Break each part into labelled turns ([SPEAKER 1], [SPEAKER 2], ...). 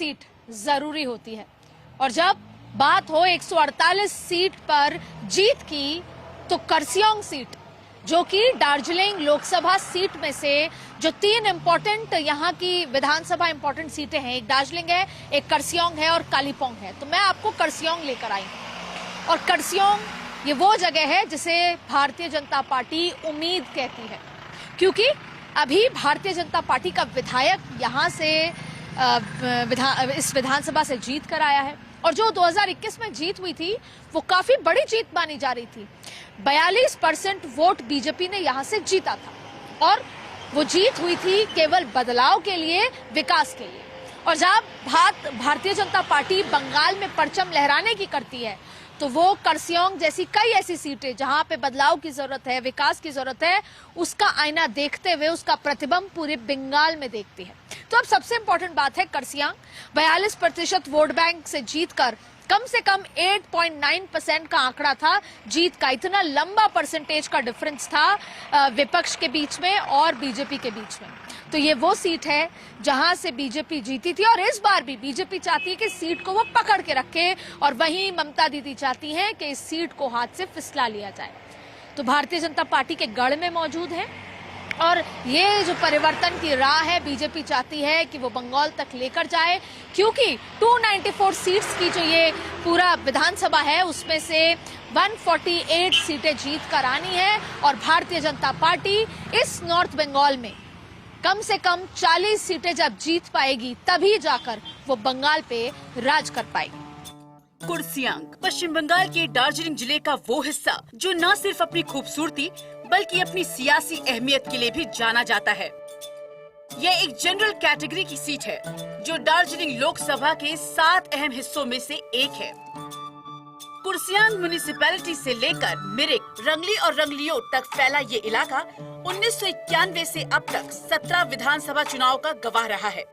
[SPEAKER 1] Seat जरूरी होती है। और जब बात हो 148 सीट पर जीत की, तो कर्सियोंग सीट, जो कि दार्जिलिंग लोकसभा सीट में से जो 3 इंपॉर्टेंट यहाँ की विधानसभा इंपॉर्टेंट सीटें हैं, एक दार्जिलिंग है, एक कर्सियोंग है और कालीपोंग है, तो मैं आपको कर्सियोंग लेकर आई हूँ। और कर्सियोंग ये वो जगह है जिसे भारतीय जनता पार्टी उम्मीद कहती है, क्योंकि अभी भारतीय जनता पार्टी का विधायक यहाँ से इस विधानसभा से जीत कर आया है। और जो 2021 में जीत हुई थी वो काफी बड़ी जीत मानी जा रही थी। 42% वोट बीजेपी ने यहां से जीता था और वो जीत हुई थी केवल बदलाव के लिए, विकास के लिए। और जब भारतीय जनता पार्टी बंगाल में परचम लहराने की करती है, तो वो कर्सियोंग जैसी कई ऐसी सीटें जहां पे बदलाव की जरूरत है, विकास की जरूरत है, उसका आईना देखते हुए उसका प्रतिबिंब पूरे बंगाल में देखती है। तो अब सबसे इंपॉर्टेंट बात है कर्सियोंग 42% वोट बैंक से जीतकर कम से कम 8.9% का आंकड़ा था जीत का। इतना लंबा परसेंटेज का डिफरेंस था विपक्ष के बीच में और बीजेपी के बीच में। तो ये वो सीट है जहां से बीजेपी जीती थी और इस बार भी बीजेपी चाहती है कि सीट को वो पकड़ के रखे, और वहीं ममता दीदी चाहती हैं कि इस सीट को हाथ से फिसला लिया जाए। तो भारतीय जनता पार्टी के गढ़ में मौजूद है और ये जो परिवर्तन की राह है, बीजेपी चाहती है कि वो बंगाल तक लेकर जाए, क्योंकि 294 सीट्स की जो ये पूरा विधानसभा है उसमें से 148 सीटें जीत कर आनी है। और भारतीय जनता पार्टी इस नॉर्थ बंगाल में कम से कम 40 सीटें जब जीत पाएगी, तभी जाकर वो बंगाल पे राज कर पाएगी।
[SPEAKER 2] कुर्सियांग पश्चिम बंगाल के दार्जिलिंग जिले का वो हिस्सा जो न सिर्फ अपनी खूबसूरती बल्कि अपनी सियासी अहमियत के लिए भी जाना जाता है। यह एक जनरल कैटेगरी की सीट है जो दार्जिलिंग लोकसभा के 7 अहम हिस्सों में से एक है। कुर्सियांग म्युनिसिपैलिटी से लेकर मिरिक, रंगली और रंगलियों तक फैला ये इलाका 1991 से अब तक 17 विधानसभा चुनाव का गवाह रहा है।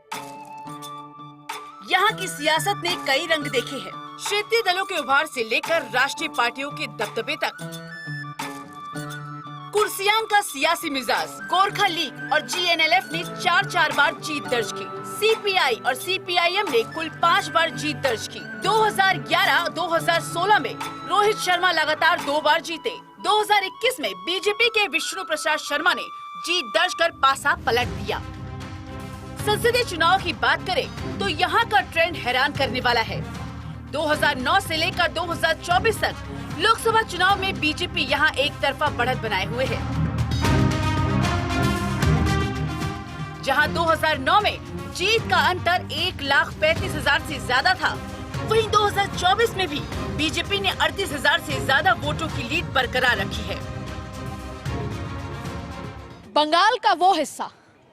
[SPEAKER 2] यहाँ की सियासत ने कई रंग देखे हैं, क्षेत्रीय दलों के उभार से लेकर राष्ट्रीय पार्टियों के दबदबे तक। कुर्सियांग का सियासी मिजाज गोरखा लीग और जीएनएलएफ ने 4 बार जीत दर्ज की। सीपीआई और सीपीआईएम ने कुल 5 बार जीत दर्ज की। 2011-2016 में रोहित शर्मा लगातार 2 बार जीते। 2021 में बीजेपी के विष्णु प्रसाद शर्मा ने जीत दर्ज कर पासा पलट दिया। संसदीय चुनाव की बात करें तो यहाँ का ट्रेंड हैरान करने वाला है। 2009 से लेकर 2024 तक लोकसभा चुनाव में बीजेपी यहाँ एक तरफा बढ़त बनाए हुए है। जहाँ 2009 में जीत का अंतर 1,35,000 से ज्यादा था, वहीं 2024 में भी बीजेपी ने 38,000 से ज्यादा वोटों की लीड बरकरार रखी है।
[SPEAKER 1] बंगाल का वो हिस्सा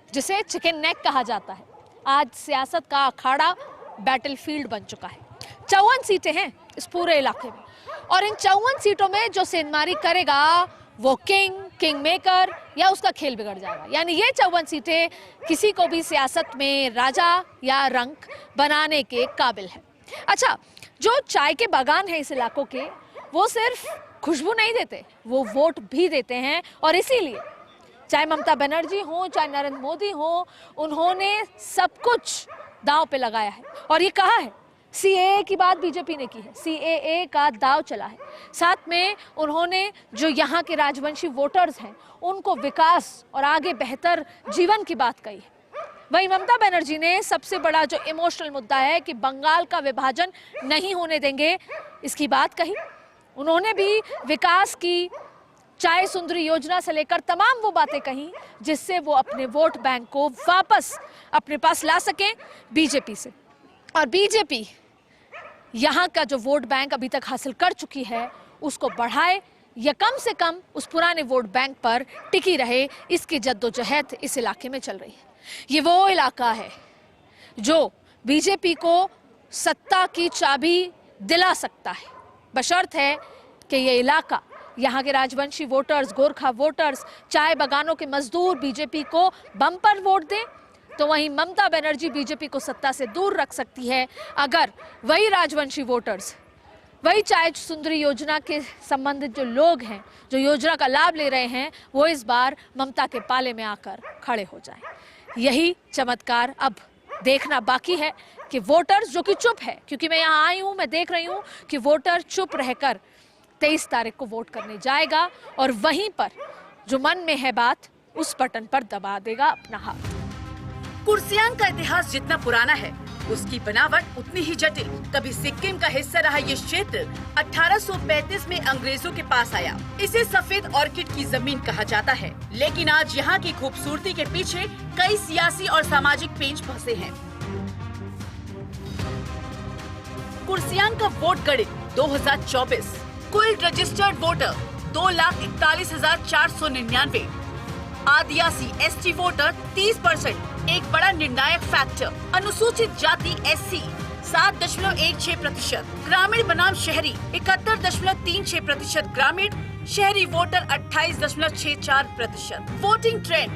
[SPEAKER 1] जिसे चिकन नेक कहा जाता है, आज सियासत का अखाड़ा बैटलफील्ड बन चुका है। 54 सीटें हैं इस पूरे इलाके में, और इन 54 सीटों में जो सेंधमारी करेगा वो किंग मेकर या उसका खेल बिगड़ जाएगा। यानी ये 54 सीटें किसी को भी सियासत में राजा या रंक बनाने के काबिल है। अच्छा, जो चाय के बागान है इस इलाकों के, वो सिर्फ खुशबू नहीं देते, वो वोट भी देते हैं। और इसीलिए चाहे ममता बनर्जी हो, चाहे नरेंद्र मोदी हो, उन्होंने सब कुछ दांव पे लगाया है। और ये कहा है, सीएए की बात बीजेपी ने की है, सीएए का दांव चला है। साथ में उन्होंने जो यहाँ के राजवंशी वोटर्स हैं उनको विकास और आगे बेहतर जीवन की बात कही है। वहीं ममता बनर्जी ने सबसे बड़ा जो इमोशनल मुद्दा है कि बंगाल का विभाजन नहीं होने देंगे, इसकी बात कही। उन्होंने भी विकास की, चाय सुंदरी योजना से लेकर तमाम वो बातें कही जिससे वो अपने वोट बैंक को वापस अपने पास ला सकें बीजेपी से। और बीजेपी यहाँ का जो वोट बैंक अभी तक हासिल कर चुकी है उसको बढ़ाए या कम से कम उस पुराने वोट बैंक पर टिकी रहे, इसकी जद्दोजहद इस इलाके में चल रही है। ये वो इलाका है जो बीजेपी को सत्ता की चाबी दिला सकता है, बशर्त है कि ये इलाका, यहाँ के राजवंशी वोटर्स, गोरखा वोटर्स, चाय बागानों के मजदूर बीजेपी को बम्पर वोट दें। तो वहीं ममता बनर्जी बीजेपी को सत्ता से दूर रख सकती है अगर वही राजवंशी वोटर्स, वही चाय सुंदरी योजना के संबंधित जो लोग हैं, जो योजना का लाभ ले रहे हैं, वो इस बार ममता के पाले में आकर खड़े हो जाएं। यही चमत्कार अब देखना बाकी है कि वोटर्स जो कि चुप है, क्योंकि मैं यहाँ आई हूँ, मैं देख रही हूँ कि वोटर चुप रहकर 23 तारीख को वोट करने जाएगा और वहीं पर जो मन में है बात उस बटन पर दबा देगा अपना हाथ।
[SPEAKER 2] कुर्सियांग का इतिहास जितना पुराना है उसकी बनावट उतनी ही जटिल। कभी सिक्किम का हिस्सा रहा ये क्षेत्र 1835 में अंग्रेजों के पास आया। इसे सफेद ऑर्किड की जमीन कहा जाता है, लेकिन आज यहाँ की खूबसूरती के पीछे कई सियासी और सामाजिक पेंच फंसे हैं। कुर्सियांग का वोट गणित 2024, कुल रजिस्टर्ड वोटर 2,41,499, आदिवासी एसटी वोटर 30%, एक बड़ा निर्णायक फैक्टर। अनुसूचित जाति एससी 7.16%, ग्रामीण बनाम शहरी 71.36%, ग्रामीण शहरी वोटर 28.64%। वोटिंग ट्रेंड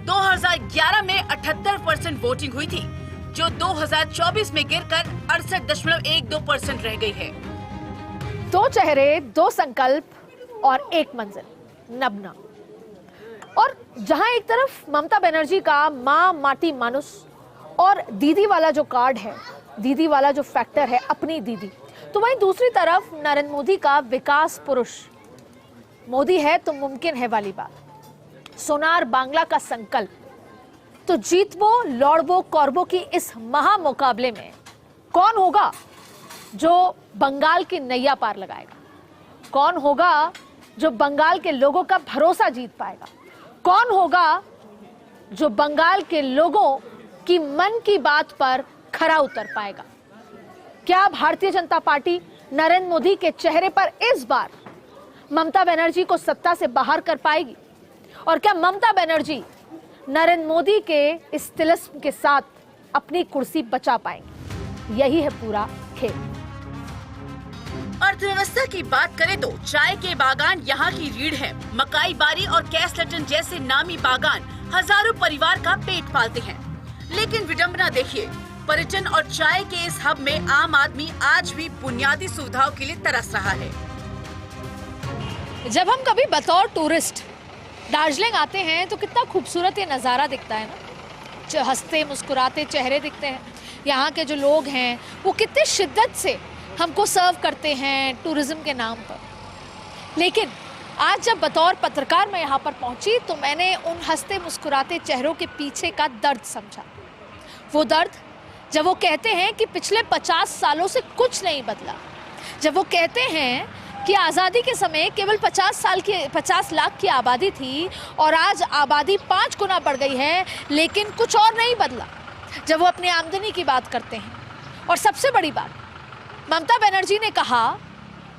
[SPEAKER 2] 2011 में 78% वोटिंग हुई थी, जो 2024 में गिरकर 68.12% रह गई है।
[SPEAKER 1] 2 चेहरे, 2 संकल्प और एक मंजिल, नबना। और जहां एक तरफ ममता बनर्जी का माँ माटी मानुस और दीदी वाला जो कार्ड है, दीदी वाला जो फैक्टर है, अपनी दीदी, तो वहीं दूसरी तरफ नरेंद्र मोदी का विकास पुरुष, मोदी है तो मुमकिन है वाली बात, सोनार बांग्ला का संकल्प। तो जीतबो लौड़बो कौरबो की इस महा मुकाबले में कौन होगा जो बंगाल की नैया पार लगाएगा? कौन होगा जो बंगाल के लोगों का भरोसा जीत पाएगा? कौन होगा जो बंगाल के लोगों की मन की बात पर खरा उतर पाएगा? क्या भारतीय जनता पार्टी नरेंद्र मोदी के चेहरे पर इस बार ममता बनर्जी को सत्ता से बाहर कर पाएगी? और क्या ममता बनर्जी नरेंद्र मोदी के इस तिलिस्म के साथ अपनी कुर्सी बचा पाएंगी? यही है पूरा खेल।
[SPEAKER 2] अर्थव्यवस्था की बात करें तो चाय के बागान यहाँ की रीढ़ है। मकाई बारी और कैसलटन जैसे नामी बागान हजारों परिवार का पेट पालते हैं। लेकिन विडंबना देखिए, पर्यटन और चाय के इस हब में आम आदमी आज भी बुनियादी सुविधाओं के लिए तरस रहा है।
[SPEAKER 1] जब हम कभी बतौर टूरिस्ट दार्जिलिंग आते हैं तो कितना खूबसूरत ये नज़ारा दिखता है ना, जो हंसते मुस्कुराते चेहरे दिखते हैं। यहाँ के जो लोग हैं वो कितने शिद्दत से हमको सर्व करते हैं टूरिज्म के नाम पर। लेकिन आज जब बतौर पत्रकार मैं यहाँ पर पहुँची तो मैंने उन हंसते मुस्कुराते चेहरों के पीछे का दर्द समझा। वो दर्द जब वो कहते हैं कि पिछले 50 सालों से कुछ नहीं बदला, जब वो कहते हैं कि आज़ादी के समय केवल 50 लाख की आबादी थी और आज आबादी 5 गुना बढ़ गई है, लेकिन कुछ और नहीं बदला, जब वो अपनी आमदनी की बात करते हैं। और सबसे बड़ी बात, ममता बनर्जी ने कहा,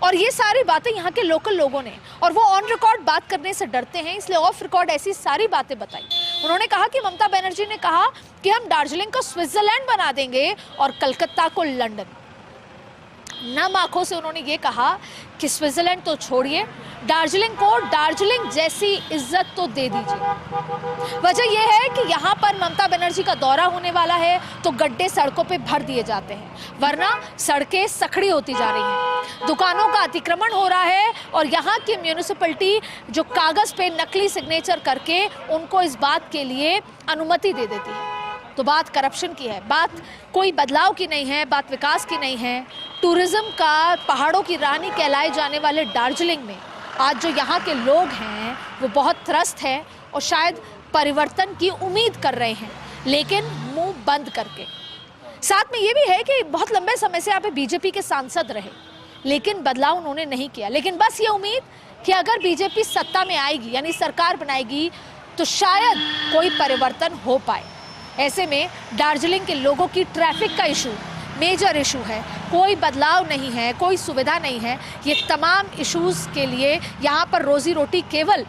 [SPEAKER 1] और ये सारी बातें यहाँ के लोकल लोगों ने, और वो ऑन रिकॉर्ड बात करने से डरते हैं इसलिए ऑफ रिकॉर्ड ऐसी सारी बातें बताई। उन्होंने कहा कि ममता बनर्जी ने कहा कि हम दार्जिलिंग को स्विट्जरलैंड बना देंगे और कलकत्ता को लंदन। नम आंखों से उन्होंने ये कहा कि स्विट्जरलैंड तो छोड़िए, दार्जिलिंग को दार्जिलिंग जैसी इज्जत तो दे दीजिए। वजह यह है कि यहाँ पर ममता बनर्जी का दौरा होने वाला है तो गड्ढे सड़कों पे भर दिए जाते हैं, वरना सड़कें सखड़ी होती जा रही हैं, दुकानों का अतिक्रमण हो रहा है और यहाँ की म्यूनिसिपैलिटी जो कागज पे नकली सिग्नेचर करके उनको इस बात के लिए अनुमति दे देती है। तो बात करप्शन की है, बात कोई बदलाव की नहीं है, बात विकास की नहीं है। टूरिज्म का पहाड़ों की रानी कहलाए जाने वाले दार्जिलिंग में आज जो यहाँ के लोग हैं वो बहुत त्रस्त हैं और शायद परिवर्तन की उम्मीद कर रहे हैं, लेकिन मुंह बंद करके। साथ में ये भी है कि बहुत लंबे समय से यहाँ पे बीजेपी के सांसद रहे, लेकिन बदलाव उन्होंने नहीं किया। लेकिन बस ये उम्मीद कि अगर बीजेपी सत्ता में आएगी यानी सरकार बनाएगी तो शायद कोई परिवर्तन हो पाए। ऐसे में दार्जिलिंग के लोगों की ट्रैफिक का इशू मेजर इशू है, कोई बदलाव नहीं है, कोई सुविधा नहीं है। ये तमाम इश्यूज़ के लिए यहाँ पर रोजी रोटी केवल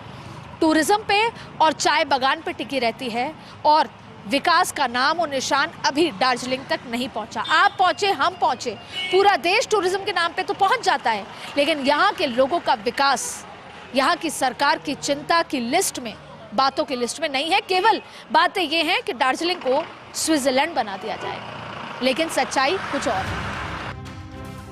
[SPEAKER 1] टूरिज्म पे और चाय बागान पे टिकी रहती है और विकास का नाम और निशान अभी दार्जिलिंग तक नहीं पहुँचा। आप पहुँचे, हम पहुँचे, पूरा देश टूरिज्म के नाम पे तो पहुँच जाता है, लेकिन यहाँ के लोगों का विकास यहाँ की सरकार की चिंता की लिस्ट में, बातों की लिस्ट में नहीं है। केवल बातें ये हैं कि दार्जिलिंग को स्विट्जरलैंड बना दिया जाएगा, लेकिन सच्चाई कुछ और है।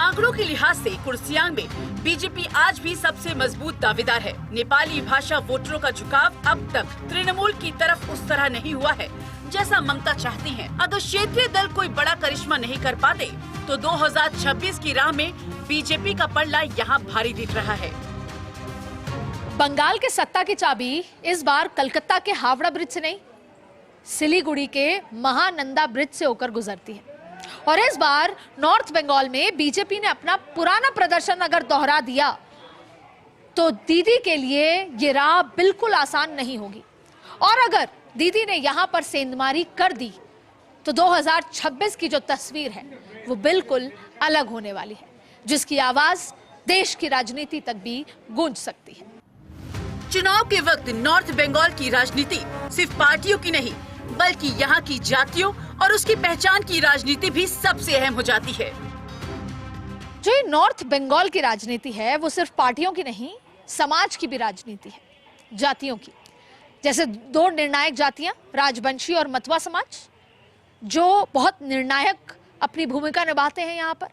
[SPEAKER 2] आंकड़ों के लिहाज से कुर्सियांग में बीजेपी आज भी सबसे मजबूत दावेदार है। नेपाली भाषा वोटरों का झुकाव अब तक तृणमूल की तरफ उस तरह नहीं हुआ है। जैसा ममता चाहती हैं। अगर क्षेत्रीय दल कोई बड़ा करिश्मा नहीं कर पाते तो 2026 की राह में बीजेपी का पल्ला यहाँ भारी दिख रहा है।
[SPEAKER 1] बंगाल के सत्ता की चाबी इस बार कलकत्ता के हावड़ा ब्रिज से नहीं, सिलीगुड़ी के महानंदा ब्रिज से होकर गुजरती है। और इस बार नॉर्थ बंगाल में बीजेपी ने अपना पुराना प्रदर्शन अगर दोहरा दिया तो दीदी के लिए ये राह बिल्कुल आसान नहीं होगी। और अगर दीदी ने यहां पर सेंधमारी कर दी तो 2026 की जो तस्वीर है वो बिल्कुल अलग होने वाली है, जिसकी आवाज देश की राजनीति तक भी गूंज सकती है।
[SPEAKER 2] चुनाव के वक्त नॉर्थ बंगाल की राजनीति सिर्फ पार्टियों की नहीं बल्कि यहाँ की जातियों और उसकी पहचान की राजनीति भी सबसे अहम हो जाती है।
[SPEAKER 1] जो ये नॉर्थ बंगाल की राजनीति है वो सिर्फ पार्टियों की नहीं, समाज की भी राजनीति है, जातियों की। जैसे दो निर्णायक जातियां, राजवंशी और मतवा समाज, जो बहुत निर्णायक अपनी भूमिका निभाते हैं यहाँ पर,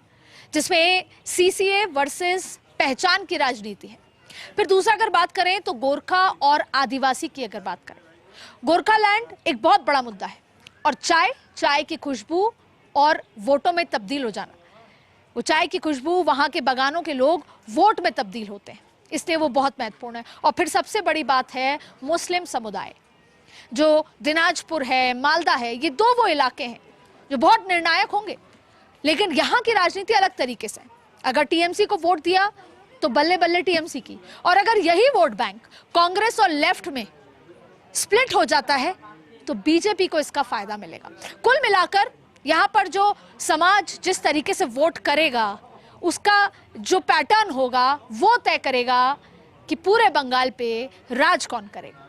[SPEAKER 1] जिसमें सीसीए वर्सेस पहचान की राजनीति है। फिर दूसरा अगर बात करें तो गोरखा और आदिवासी की अगर बात करें, गोरखालैंड एक बहुत बड़ा मुद्दा है। और चाय की खुशबू और वोटों में तब्दील हो जाना, वो चाय की खुशबू, वहां के बगानों के लोग वोट में तब्दील होते हैं, इसलिए वो बहुत महत्वपूर्ण है। और फिर सबसे बड़ी बात है मुस्लिम समुदाय, जो दिनाजपुर है, मालदा है, ये दो वो इलाके हैं जो बहुत निर्णायक होंगे। लेकिन यहाँ की राजनीति अलग तरीके से, अगर टीएमसी को वोट दिया तो बल्ले बल्ले टीएमसी की, और अगर यही वोट बैंक कांग्रेस और लेफ्ट में स्प्लिट हो जाता है तो बीजेपी को इसका फायदा मिलेगा। कुल मिलाकर यहाँ पर जो समाज जिस तरीके से वोट करेगा उसका जो पैटर्न होगा वो तय करेगा कि पूरे बंगाल पे राज कौन करेगा।